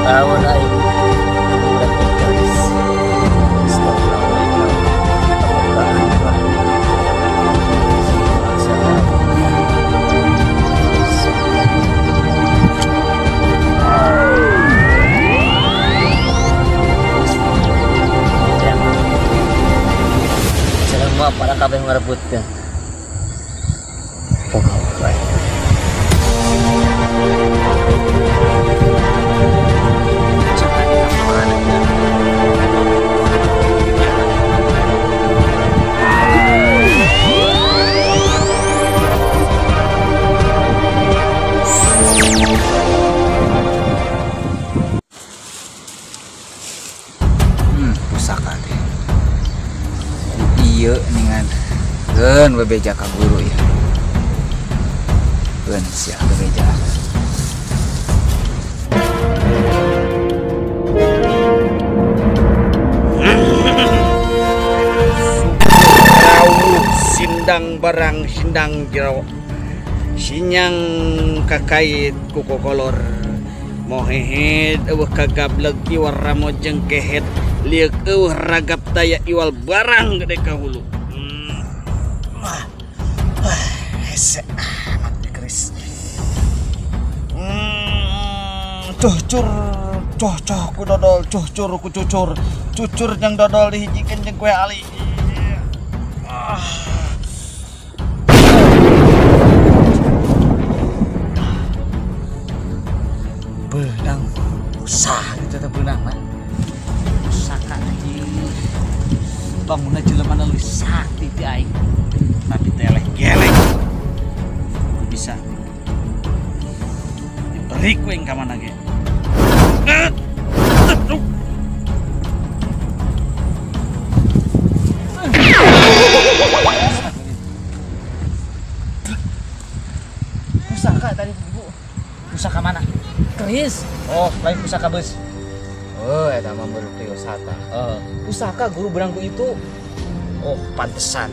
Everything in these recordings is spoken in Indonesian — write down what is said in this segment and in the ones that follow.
tahun aing budak Keris. Astagfirullahaladzim. Apakah selama para kabeh merebutkan. Pusaka teh. Ieu ningan geun bebeja ka guru ya. Geun sia bebeja. Sindang barang sindang jero sinyang kakait kuko kolor mohehet eueuh kagableg iwal ramo jeung kehet liek eueuh ragap daya iwal barang gede ka hulu. Hese amat Keris. Cucur ku dodol, cucur ku cucur. Cucur yang dodol dihijikeun jeung kue ali. Benang usah gitu teh benang mah. Pusaka anjing. Bangunna jelema nu sakti ti aing. Tapi teh geleng. Bisa. Diberi ku yang ka mana ge. Pusaka tadi ibu. Pusaka mana? Keris. Oh, lain pusaka bes. Oh, eta mah baru Triosata. Pusaka guru berangku itu. Oh, pantesan.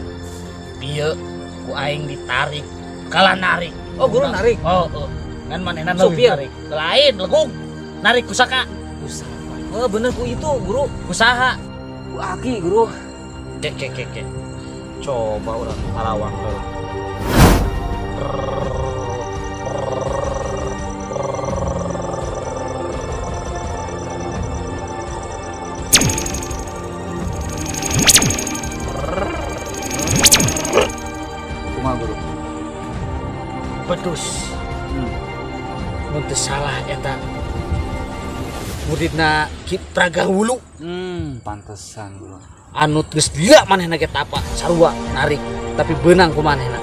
Pieu ku aing ditarik, kalah narik. Oh, guru narik. Oh. Ngan manehna supir. Lain legug. Narik pusaka. Pusaka. Oh, bener ku itu, guru. Usaha. Ku aki, guru. Cek. Coba urang halawang heula. Guru pedus mun teu salah eta muridna Ki Praga Wulu. Pantesan guru anu geus dia manehna ge apa sarua narik tapi beunang ku manehna.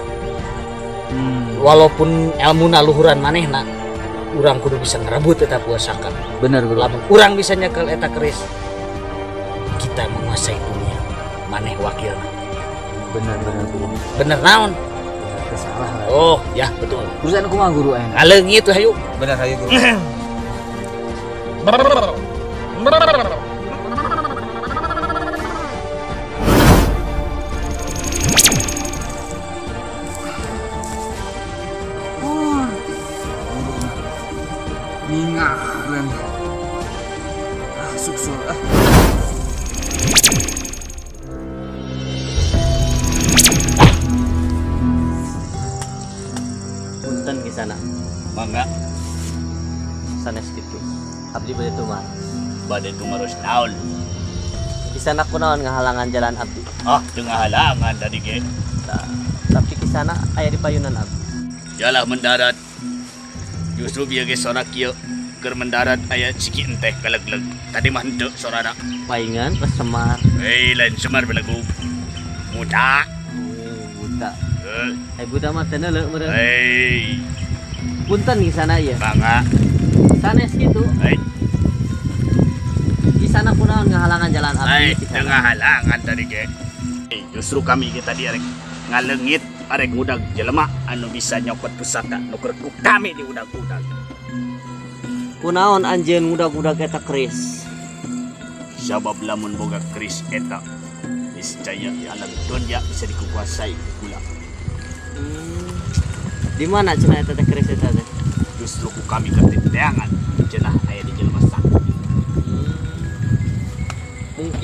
Walaupun elmuna luhuran manehna urang kudu bisa ngarebut eta pusaka. Bener guru. Lamun urang bisa nyekel eta keris kita menguasai dunia maneh wakilna. Bener guru. Bener naon? Salah. Oh, ya betul. Urusan kumaha guru ayeuna? Aleungit tuh hayu. Bener hayu guru. Mingah lan. Suksul Punten di sana. Mangga Sanes kitu. Abdi bade tumah. bade tumarus naon. Di sana kunaon ngahalangan jalan abdi. Ah, teu ngahalangan tadi ge. Tapi di sana aya di payunan abdi. Jalah mendarat. Justru bieu ge sora kieu keur mendarat aya ciki enteh pelegleg. Tadi mah henteu sorana. Paingan pas Semar. Lain Semar belegu. Buta. Buta. Buta mah teu neuleuh meureun. Punten di sana ya. Bangga. Sanes gitu. Di sana kunaon ngahalangan jalan abdi. Teu ngahalangan tadi ge. Justru kami ge tadi arek ngaleungit arek ngudag jelema anu bisa nyopot pusaka nu keur kami di udag-udag. Kunaon anjeun ngudag-udag eta keris? Sabab lamun boga keris eta niscaya di alam dunia bisa dikuasai kula. Di mana cenah eta keris eta teh? Justru ku kami ketindeangan cenah aya di jelema sakti.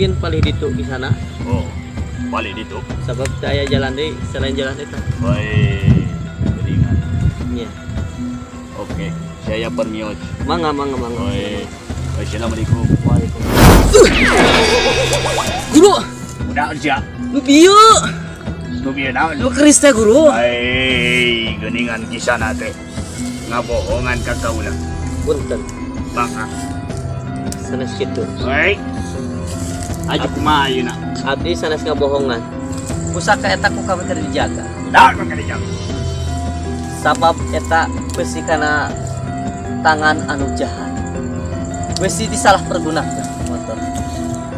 mungkin paling ditu di sana. Oh, balik itu. Sebab saya jalan deh selain jalan itu. Baik, beringat. Iya. Oke, saya permiot. Mangga. Baik. Assalamualaikum. Guru, Udah kerja. lu bieu. Nu bieu naon? Lu keris teh guru. Baik, geningan kisah nate. Ngabohongan ka kaulah. Punten. Bangka. Sanes kitu. Baik. Aja kumaha ayeuna? Abdi sanes ngabohongan. Pusaka eta ku kami keur dijaga. Dah mangga dijang. Sabab eta besi kana tangan anu jahat. Besi disalah pergunakan motor.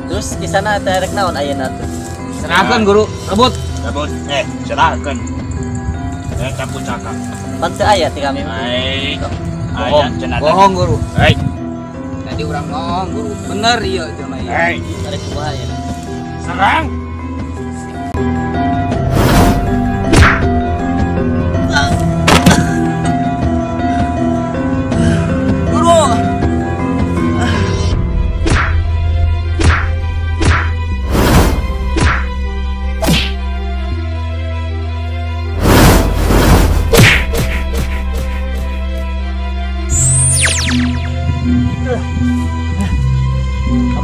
Terus di sana teh rek naon ayeuna teh? Serahkan guru, rebut. Sabut, serahkeun. Eta pusaka. Pan teu aya ti kami. Baik. Bohong, Aya cenah. bohong guru. Baik. Tadi orang bohong guru. Bener iya jelema ieu. Baik. Arek kumaha ayeuna? Serang.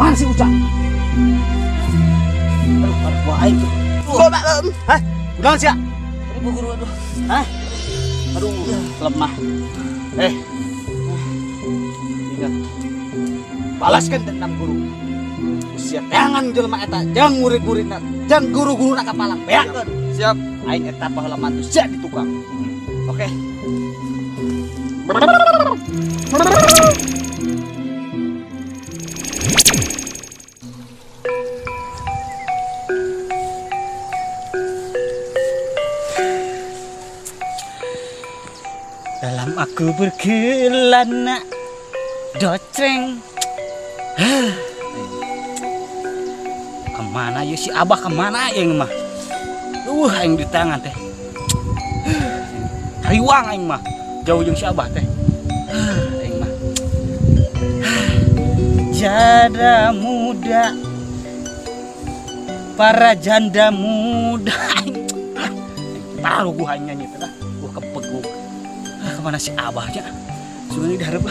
Apaan sih Ucap? Aduh, wah aing tuh. Hah? Udah sih ya? Ibu guru aduh. Hah? Aduh, lemah. Ingat. Balaskan dendam guru. Siap. Jangan jelema eta, jangan murid-muridna, jangan guru-guruna kapalang. Beakeun. Siap. Aing eta baheula mantu sia di tukang. Oke. Dalam aku berkelana doceng. Kemana ya si Abah, kemana yang mah? Aing di tangan teh. Hariwang aing mah. Jauh jeung si Abah teh. Aing mah. Janda muda. Para janda muda. Taruh gua nyanyi teh lah. Gua kepeguk. Kemana si Abahnya? Sebenarnya diharap.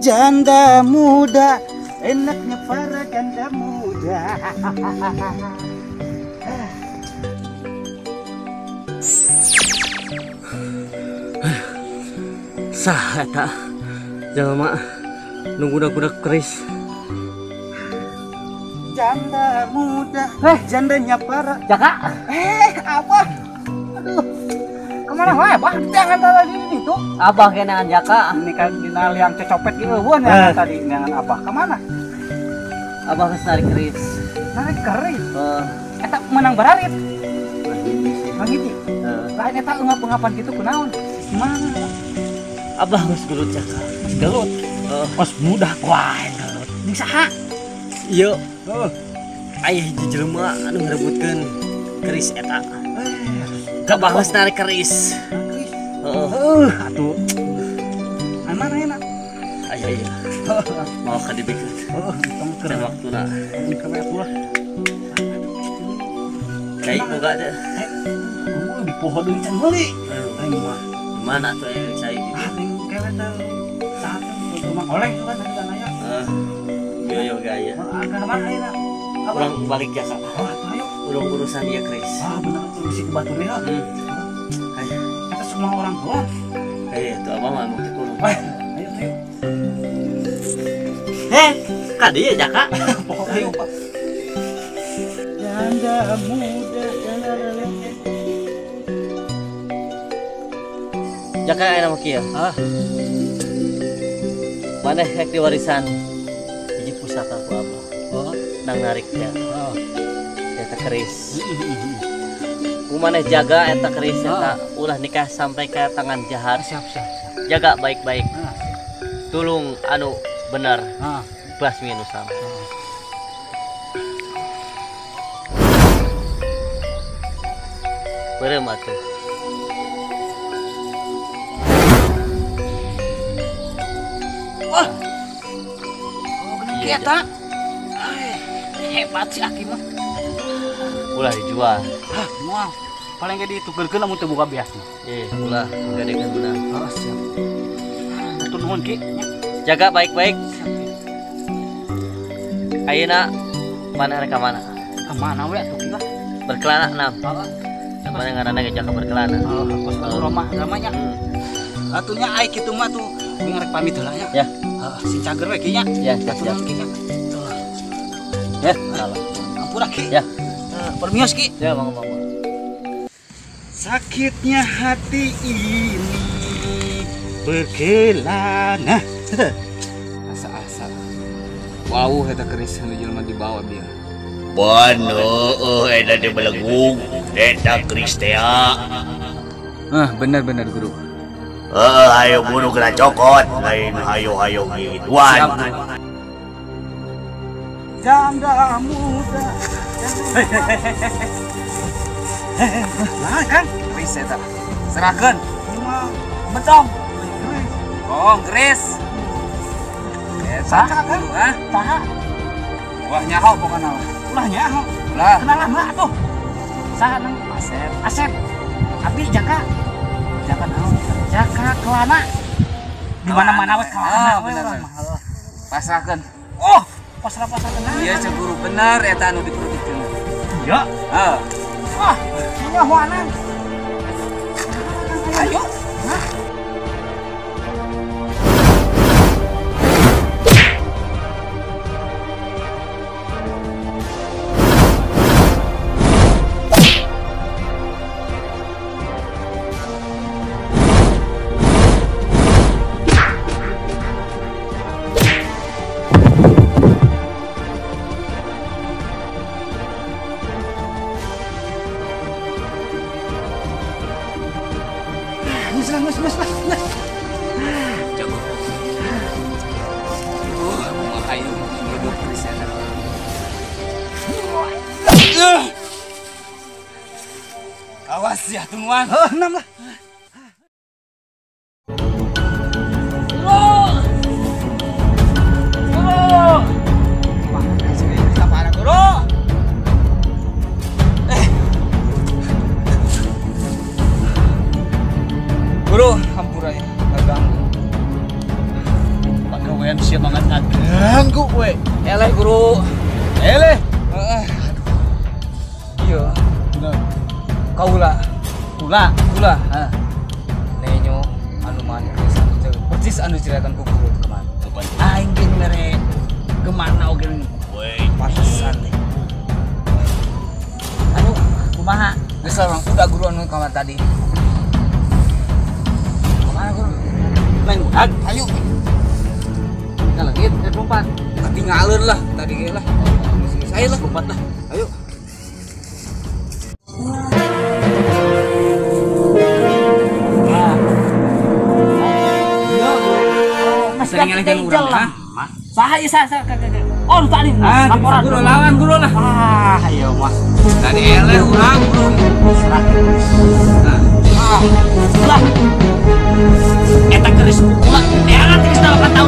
Janda muda, enaknya para janda muda. Sah eta. Jelema nunggu-nunggu keris. Janda muda, jandanya para. Jaka. Abah. Aduh. Kemana wae, Bah? Jangan tadi itu. Abah kenangan Jaka. Ini kan dinal yang cecopet itu buan ya tadi dengan Abah. Kemana? Abah geus narik keris. Narik keris. Eta menang bararit. Mang hiji. Lain eta ungap-ungapan gitu kunaon? Gimana? Abah geus gelut Jaka. Gelut. Pas mudah wae gelut. Di saha? Ieu. Aya hiji jelema anu ngarebutkeun keris eta. Abah geus narik keris. Atuh. Mana enak? Aya. Mau ka dibikeun. Tong Teh waktuna. kena pulah. Kayak boga teh. Di pohon deui can meuli. Aing mah. Mana tuh yang saya gitu? Aing kewe teh saat rumah oleh tuh kan tadi kan aya. Yo gaya. Ke mana ayeuna? Pulang balik Jaka. Oh, ayo. Urung urusan dia keris. Benar tuh si batu ya. Ayo. Kita semua orang tua. Ayo tuh abah mah mau dikurung. Ayo. Ka dieu Jaka. Pokok ayo, Pak. Janda muda, janda leleh. Jaka aya mah kieu. Maneh rek diwarisan hiji pusaka ku abah. Nang narik teh. Eta keris. Kumaneh jaga eta keris eta ulah nikah sampai ke tangan jahat. Siap. Jaga baik-baik. Tulung anu bener. Basmi anu sama. Beureum atuh. Kita Hebat si Aki mah. Ulah dijual. Hah, moal. Paling gak ditukerkeun lamun teu boga beasna. Ulah gadekeun beunang. Heeh, siap. Atur nuhun Ki. Jaga baik-baik. Ayeuna mana rek ka mana? Ka mana we atuh Ki lah? Berkelana nam. Heeh. Mana ngaranna ge jaga berkelana. Kos atuh ramanya. Atunya ai kitu mah tuh ngarek pamit heula nya. Ya. Heeh, sing cager we Ki nya. Ya, siap. Ki nya. Ya, salah. Ampura Ki. Ya. Permios Ki. Ya, mangga. Sakitnya hati ini berkelana. Asa-asa. Wow, eta keris anu jelema dibawa dia. Bono, eta teh belegung, eta Kristea. Bener Guru. Ayo buru kena cokot, lain hayo gituan. Janda muda. Nah kan, Keris eta. Serahkeun. Betong. Oh, keris. Eta kan? Hah? Taha. Wah, nyaho pokona. Ulah nyaho. Lah, Kenalan lah tuh. saha nang Asep. Abi Jaka. Jaka naon? Jaka kelana. Di mana-mana we kelana. Bener. Pasrahkeun. Oh, pasrah-pasrah. Iya, Cek Guru bener eta anu diperutikeun. Ya. Heeh. Wah, nyahoanan. Ayo. Mas. Jago. Makayo hidup di sana. Awas ya tungguan. Enam lah. Guru, hampura ya, ngaganggu. Pagawean siya banget ngaganggu we. Eleh Guru. Eleh. Iya. Kaula. Kula. Heeh. Nenyo anu mana persis anu ceritakan ku Guru kemana. Aing ge mere kemana oge Woi, pantesan nih. Anu kumaha? Geus orang udah Guru anu kamar tadi. Kemana Guru? Main budak. Ayo. Kita lagi lompat. Ketinggalan lah tadi ge lah. Saya lah lompat lah. Ayo. Sering ngelakuin urang lah. Saha ieu saha kakak. Oh, lu tadi laporan. Guru lawan Guru lah. Ayo mas. Tadi eleh urang Guru. Lah. Eta keris kula. Eangan keris 8 tahun